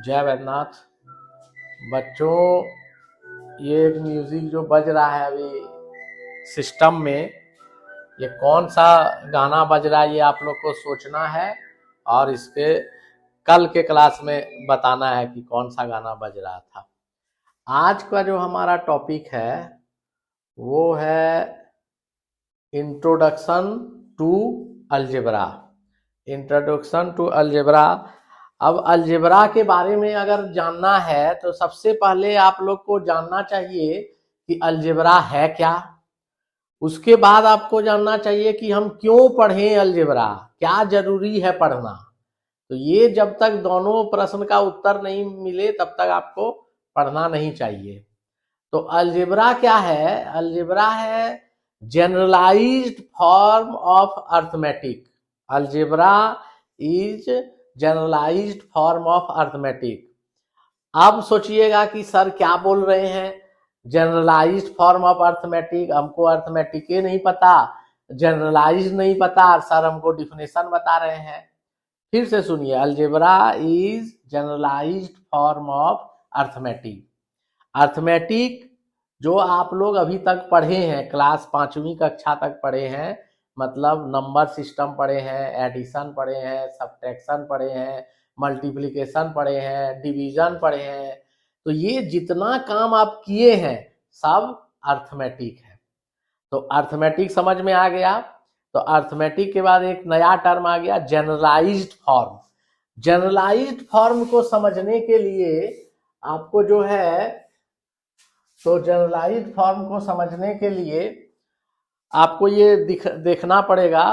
जय वैद्यनाथ। बच्चों, ये एक म्यूजिक जो बज रहा है अभी सिस्टम में, ये कौन सा गाना बज रहा है ये आप लोग को सोचना है और इसके कल के क्लास में बताना है कि कौन सा गाना बज रहा था। आज का जो हमारा टॉपिक है वो है introduction to algebra. Introduction to algebra. अब अलजेब्रा के बारे में अगर जानना है तो सबसे पहले आप लोग को जानना चाहिए कि अलजेब्रा है क्या। उसके बाद आपको जानना चाहिए कि हम क्यों पढ़ें अलजेब्रा, क्या जरूरी है पढ़ना। तो ये जब तक दोनों प्रश्न का उत्तर नहीं मिले तब तक आपको पढ़ना नहीं चाहिए। तो अलजेब्रा क्या है? अलजेब्रा है generalised form of arithmetic. Algebra is generalised form of arithmetic. अब सोचिएगा कि सर क्या बोल रहे हैं, जनरलाइज्ड फॉर्म ऑफ अर्थमेटिक, हमको अर्थमेटिक ही नहीं पता, जनरलाइज्ड नहीं पता, सर हमको डिफिनेशन बता रहे हैं। फिर से सुनिए, algebra is generalised form of arithmetic. Arithmetic जो आप लोग अभी तक पढ़े हैं, क्लास 5वीं कक्षा तक पढ़े हैं, मतलब नंबर सिस्टम पढ़े हैं, एडिशन पढ़े हैं, सब्ट्रैक्शन पढ़े हैं, मल्टीप्लिकेशन पढ़े हैं, डिवीजन पढ़े हैं, तो ये जितना काम आप किए हैं सब अर्थमेटिक है। तो अर्थमेटिक समझ में आ गया। तो अर्थमेटिक के बाद एक नया टर्म आ गया, जनरलाइज्ड फॉर्म। जनरलाइज्ड फॉर्म को समझने के लिए आपको जो है, तो जनरलाइज्ड फॉर्म को समझने के लिए आपको ये देखना पड़ेगा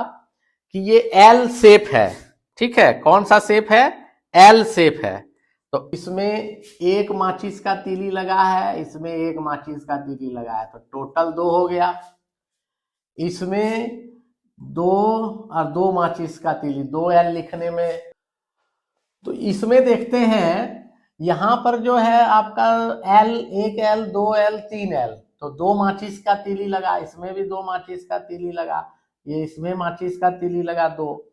कि ये एल शेप है। ठीक है, कौन सा शेप है? एल शेप है। तो इसमें एक माचिस का तीली लगा है, इसमें एक माचिस का तीली लगा है, तो टोटल 2 हो गया। इसमें 2 और 2 माचिस का तीली, 2 एल लिखने में। तो इसमें देखते हैं यहां पर जो है आपका एल, 1 एल, 2 एल, 3 एल, तो 2 माचिस का तीली लगा, इसमें भी 2 माचिस का तीली लगा, ये इसमें माचिस का तीली लगा 2।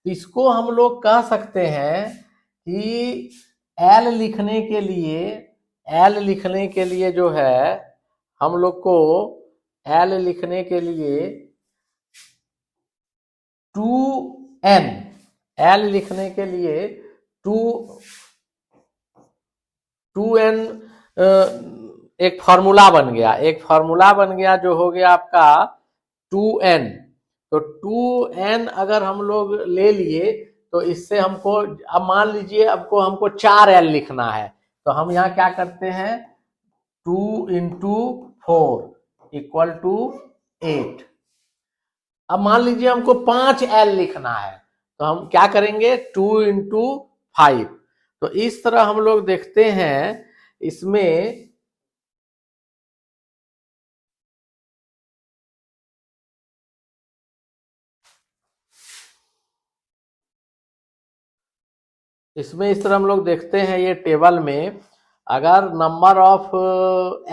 तो इसको हम लोग कह सकते हैं कि एल लिखने के लिए, एल लिखने के लिए जो है हम लोग को, एल लिखने के लिए 2n, एल लिखने के लिए 2n एक फार्मूला बन गया, एक फार्मूला बन गया जो हो गया आपका 2n। तो 2n अगर हम लोग ले लिए तो इससे हमको, अब मान लीजिए आपको हमको 4l लिखना है, तो हम यहाँ क्या करते हैं, 2 इंटू 4 इक्वल टू 8। अब मान लीजिए हमको 5l लिखना है, तो हम क्या करेंगे, 2 इंटू 5। तो इस तरह हम लोग देखते हैं इसमें इस तरह हम लोग देखते हैं ये टेबल में, अगर नंबर ऑफ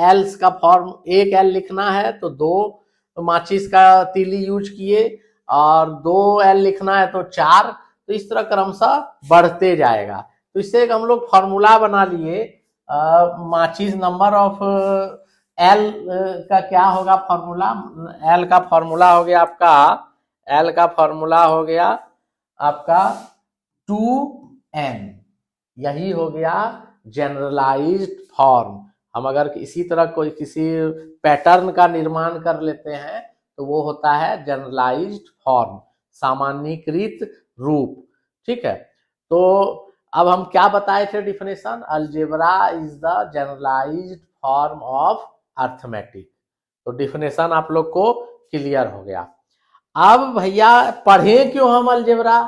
एल्स का फॉर्म 1 एल लिखना है तो 2 माचिस का तीली यूज किए, और 2 एल लिखना है तो 4। तो इस तरह क्रमशः बढ़ते जाएगा। तो इससे एक हम लोग फॉर्मूला बना लिए, माचिस नंबर ऑफ एल का क्या होगा फॉर्मूला, एल का फॉर्मूला हो गया आपका, एल का फॉर्मूला हो गया आपका 2n। यही हो गया जनरलाइज्ड फॉर्म। हम अगर इसी तरह कोई किसी पैटर्न का निर्माण कर लेते हैं तो वो होता है जनरलाइज्ड फॉर्म, सामान्यीकृत रूप। ठीक है, तो अब हम क्या बताए थे definition, algebra is the generalised form of arithmetic. तो डिफिनेशन आप लोग को क्लियर हो गया। अब भैया पढ़े क्यों हम अलजेब्रा?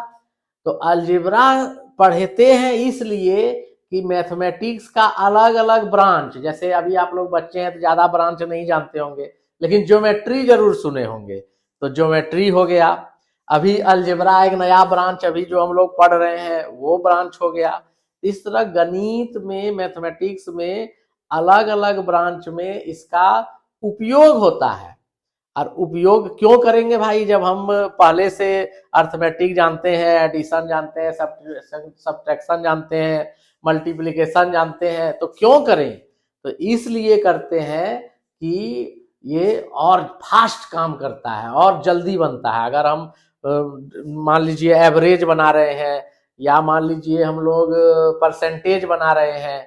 तो अलजेब्रा पढ़ते हैं इसलिए कि मैथमेटिक्स का अलग अलग ब्रांच, जैसे अभी आप लोग बच्चे हैं तो ज्यादा ब्रांच नहीं जानते होंगे, लेकिन ज्योमेट्री जरूर सुने होंगे। तो ज्योमेट्री हो गया, अभी अलजेब्रा एक नया ब्रांच अभी जो हम लोग पढ़ रहे हैं वो ब्रांच हो गया। इस तरह गणित में, मैथमेटिक्स में अलग अलग ब्रांच में इसका उपयोग होता है। और उपयोग क्यों करेंगे भाई, जब हम पहले से अर्थमेटिक जानते हैं, एडिशन जानते हैं, सब्ट्रैक्शन जानते हैं, मल्टीप्लिकेशन जानते हैं, तो क्यों करें? तो इसलिए करते हैं कि ये और फास्ट काम करता है और जल्दी बनता है। अगर हम मान लीजिए एवरेज बना रहे हैं, या मान लीजिए हम लोग परसेंटेज बना रहे हैं,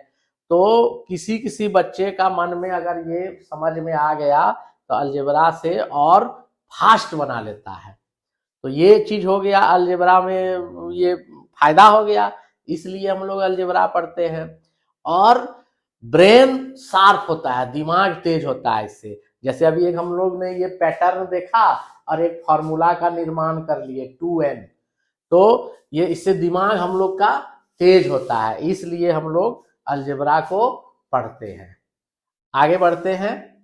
तो किसी किसी बच्चे का मन में अगर ये समझ में आ गया तो अलजेब्रा से और फास्ट बना लेता है। तो ये चीज हो गया अलजेब्रा में, ये फायदा हो गया, इसलिए हम लोग अलजेब्रा पढ़ते हैं। और ब्रेन शार्प होता है, दिमाग तेज होता है इससे। जैसे अभी एक हम लोग ने ये पैटर्न देखा और एक फॉर्मूला का निर्माण कर लिए 2n, तो ये इससे दिमाग हम लोग का तेज होता है, इसलिए हम लोग अलजेब्रा को पढ़ते हैं। आगे बढ़ते हैं।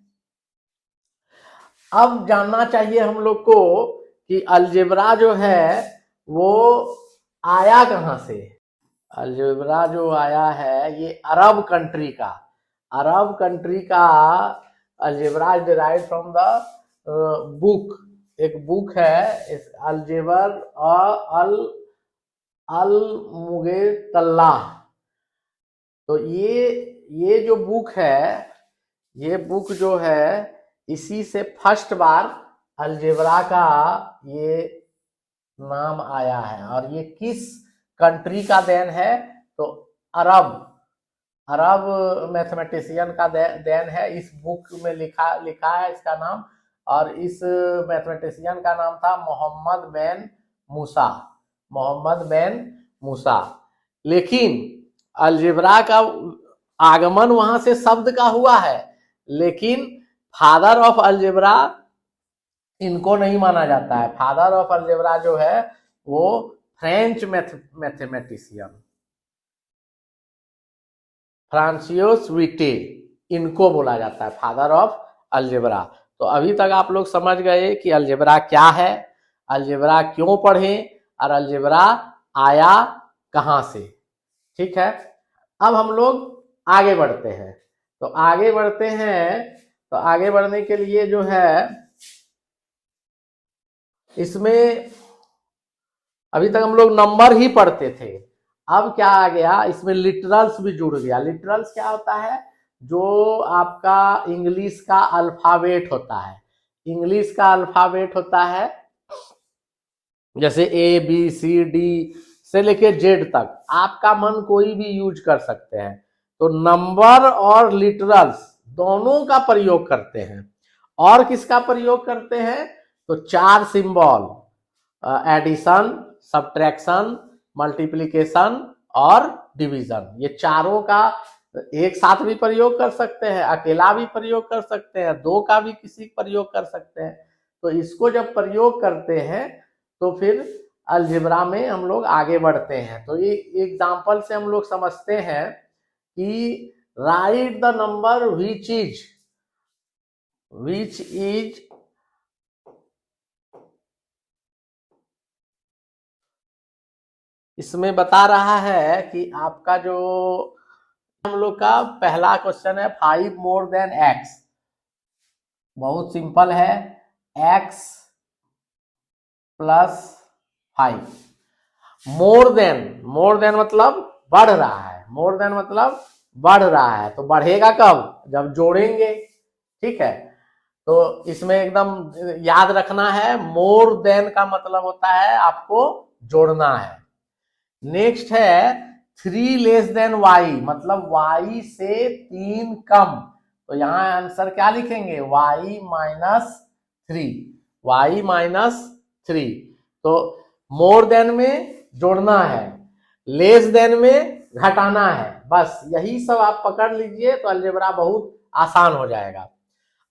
अब जानना चाहिए हम लोग को कि अलजेब्रा जो है वो आया कहां से। अलजेब्रा जो आया है ये अरब कंट्री का, अरब कंट्री का algebra is derived from the book. एक बुक है अलजेबर अल अल मुगेतल्लाह। तो ये जो बुक है, ये बुक जो है इसी से फर्स्ट बार अलजेब्रा का ये नाम आया है। और ये किस कंट्री का देन है? तो अरब, अरब मैथमेटिशियन का देन है। इस बुक में लिखा है इसका नाम, और इस मैथमेटिशियन का नाम था मोहम्मद बिन मूसा, मोहम्मद बिन मूसा। लेकिन अलजेब्रा का आगमन वहां से शब्द का हुआ है, लेकिन फादर ऑफ अलजेब्रा इनको नहीं माना जाता है। फादर ऑफ अलजेब्रा जो है वो फ्रेंच मैथमेटिशियन फ्रांसियोस विटे, इनको बोला जाता है फादर ऑफ अलजेब्रा। तो अभी तक आप लोग समझ गए कि अलजेब्रा क्या है, अलजेब्रा क्यों पढ़ें, और अलजेब्रा आया कहां से। ठीक है, अब हम लोग आगे बढ़ते हैं। तो आगे बढ़ते हैं, तो आगे बढ़ने के लिए जो है इसमें अभी तक हम लोग नंबर ही पढ़ते थे। अब क्या आ गया, इसमें लिटरल्स भी जुड़ गया। लिटरल्स क्या होता है? जो आपका इंग्लिश का अल्फाबेट होता है, इंग्लिश का अल्फाबेट होता है, जैसे ए बी सी डी से लेके जेड तक, आपका मन कोई भी यूज कर सकते हैं। तो नंबर और लिटरल्स दोनों का प्रयोग करते हैं। और किसका प्रयोग करते हैं? तो 4 सिंबल, एडिशन, सब्ट्रैक्शन, मल्टीप्लिकेशन और डिवीजन, ये चारों का एक साथ भी प्रयोग कर सकते हैं, अकेला भी प्रयोग कर सकते हैं, 2 का भी किसी प्रयोग कर सकते हैं। तो इसको जब प्रयोग करते हैं तो फिर अलजेब्रा में हम लोग आगे बढ़ते हैं। तो ये एग्जांपल से हम लोग समझते हैं कि right the number which is इसमें बता रहा है कि आपका जो हम लोग का पहला क्वेश्चन है 5 मोर देन एक्स। बहुत सिंपल है, x प्लस 5। मोर देन मतलब बढ़ रहा है, मोर देन मतलब बढ़ रहा है। तो बढ़ेगा कब? जब जोड़ेंगे। ठीक है, तो इसमें एकदम याद रखना है, मोर देन का मतलब होता है आपको जोड़ना है। नेक्स्ट है 3 लेस देन वाई, मतलब वाई से 3 कम। तो यहां आंसर क्या लिखेंगे? Y minus 3, y minus 3। तो मोर देन में जोड़ना है, लेस देन में घटाना है, बस यही सब आप पकड़ लीजिए तो अलजेब्रा बहुत आसान हो जाएगा।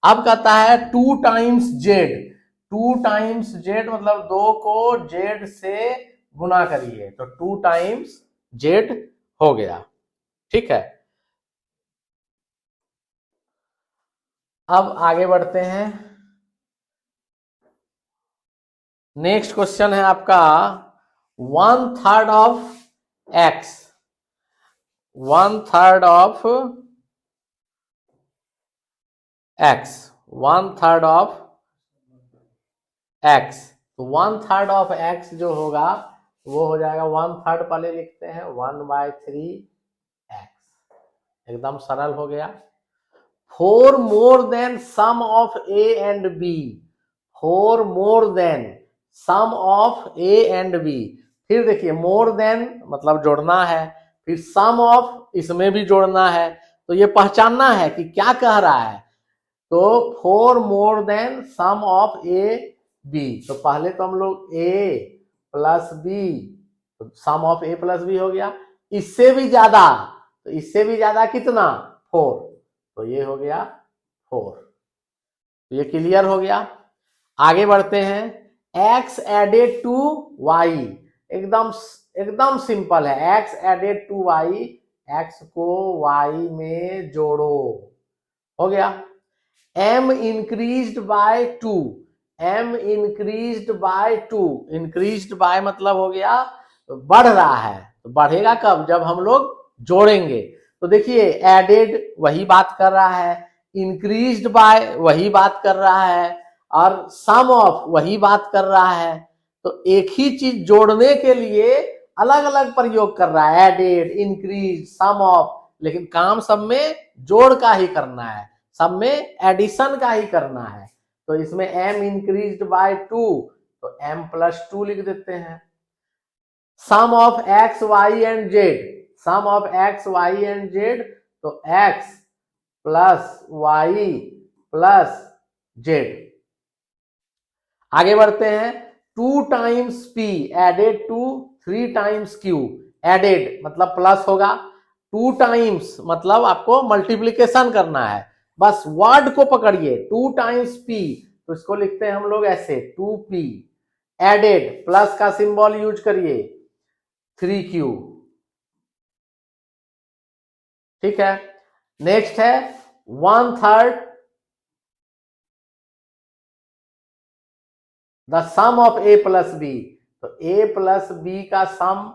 अब कहता है 2 टाइम्स जेड, 2 टाइम्स जेड मतलब 2 को जेड से गुना करिए, तो 2 टाइम्स जेड हो गया। ठीक है, अब आगे बढ़ते हैं। नेक्स्ट क्वेश्चन है आपका 1/3 of x, 1/3 of x, 1/3 of x, तो 1/3 ऑफ एक्स जो होगा वो हो जाएगा 1/3, पहले लिखते हैं 1/3 एक्स, एकदम सरल हो गया। 4 more than sum of a and b, 4 more than sum of a and b, फिर देखिए मोर देन मतलब जोड़ना है, फिर सम ऑफ इसमें भी जोड़ना है, तो ये पहचानना है कि क्या कह रहा है। तो 4 more than sum of a b, तो पहले तो हम लोग ए प्लस बी, तो sum of a plus b हो गया। इससे भी ज्यादा, तो इससे भी ज्यादा कितना 4, तो ये हो गया 4, तो ये क्लियर हो गया। आगे बढ़ते हैं, x एडेड टू y, एकदम एकदम सिंपल है, x added to y, x को y में जोड़ो, हो गया। m increased by 2, m increased by 2, increased by मतलब हो गया बढ़ रहा है, तो बढ़ेगा कब, जब हम लोग जोड़ेंगे। तो देखिए एडेड वही बात कर रहा है, इंक्रीज्ड बाय वही बात कर रहा है, और सम ऑफ वही बात कर रहा है। तो एक ही चीज जोड़ने के लिए अलग अलग प्रयोग कर रहा है, एडेड, इंक्रीज, सम ऑफ, लेकिन काम सब में जोड़ का ही करना है, सब में एडिशन का ही करना है। तो इसमें m इंक्रीज्ड बाय 2, तो m प्लस 2 लिख देते हैं। Sum of x y and z, sum of x y and z, तो x plus y plus z। आगे बढ़ते हैं, 2 times p added to 3 times q, added मतलब प्लस होगा, 2 टाइम्स मतलब आपको मल्टीप्लीकेशन करना है, बस वर्ड को पकड़िए, 2 टाइम्स p, तो इसको लिखते हैं हम लोग ऐसे 2p, एडेड प्लस का सिंबल यूज करिए 3q, ठीक है। नेक्स्ट है 1/3 the sum of a plus b, तो a प्लस बी का सम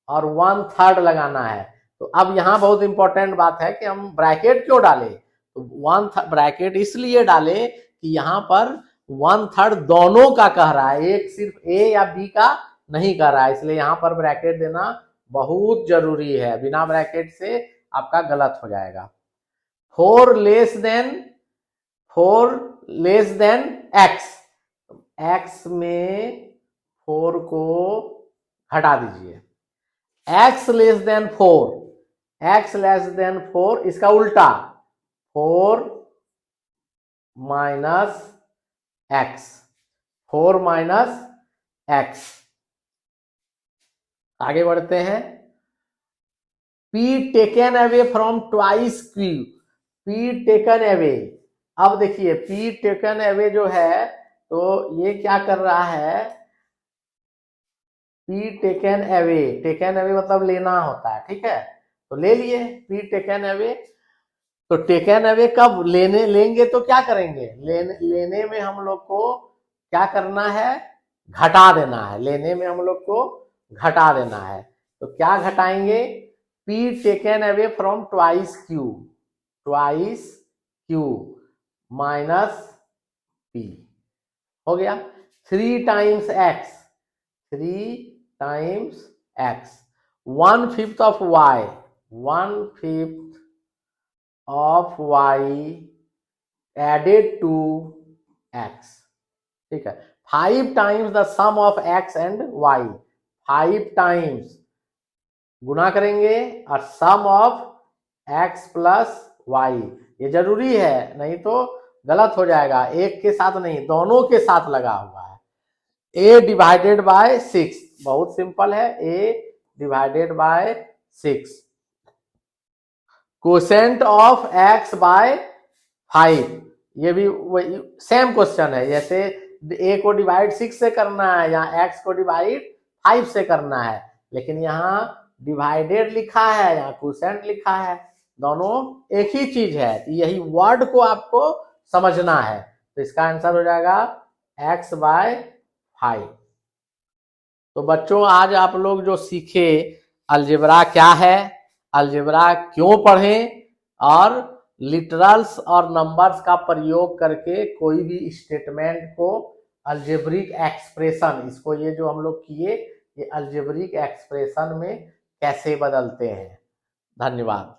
और 1/3 लगाना है। तो अब यहां बहुत इंपॉर्टेंट बात है कि हम ब्रैकेट क्यों डाले, तो 1/3 ब्रैकेट इसलिए डाले कि यहां पर 1/3 दोनों का कह रहा है, एक सिर्फ a या b का नहीं कह रहा है, इसलिए यहां पर ब्रैकेट देना बहुत जरूरी है, बिना ब्रैकेट से आपका गलत हो जाएगा। 4 लेस देन x, x में 4 को हटा दीजिए, x less than 4, x less than 4, इसका उल्टा 4 माइनस x, 4 माइनस x। आगे बढ़ते हैं, p taken away from twice q, p taken away, अब देखिए p टेकन अवे जो है, तो ये क्या कर रहा है, p टेकन अवे मतलब लेना होता है, ठीक है, तो ले लिए p टेकन अवे। तो टेकन अवे कब लेंगे तो क्या करेंगे, लेने में हम लोग को क्या करना है, घटा देना है, लेने में हम लोग को घटा देना है। तो क्या घटाएंगे, p taken away from twice q minus p, हो गया। 3 times x, 3 times x, 1/5 of y, 1/5 of y added to x, ठीक है। 5 times the sum of x and y, 5 times गुना करेंगे और sum of x plus y, ये जरूरी है नहीं तो गलत हो जाएगा, एक के साथ नहीं दोनों के साथ लगा हुआ है। a डिवाइडेड बाय 6, बहुत सिंपल है, a divided by 6, quotient of x by 5, ये भी वही सेम क्वेश्चन है, जैसे a को डिवाइड 6 से करना है, यहाँ x को डिवाइड 5 से करना है, लेकिन यहाँ डिवाइडेड लिखा है, यहाँ कोसेंट लिखा है, दोनों एक ही चीज है, यही वर्ड को आपको समझना है। तो इसका आंसर हो जाएगा x बाय 5। तो बच्चों आज आप लोग जो सीखे अलजेब्रा क्या है, अलजेब्रा क्यों पढ़ें, और लिटरल्स और नंबर्स का प्रयोग करके कोई भी स्टेटमेंट को अलजेब्रिक एक्सप्रेशन, इसको ये जो हम लोग किए ये अलजेब्रिक एक्सप्रेशन में कैसे बदलते हैं। धन्यवाद।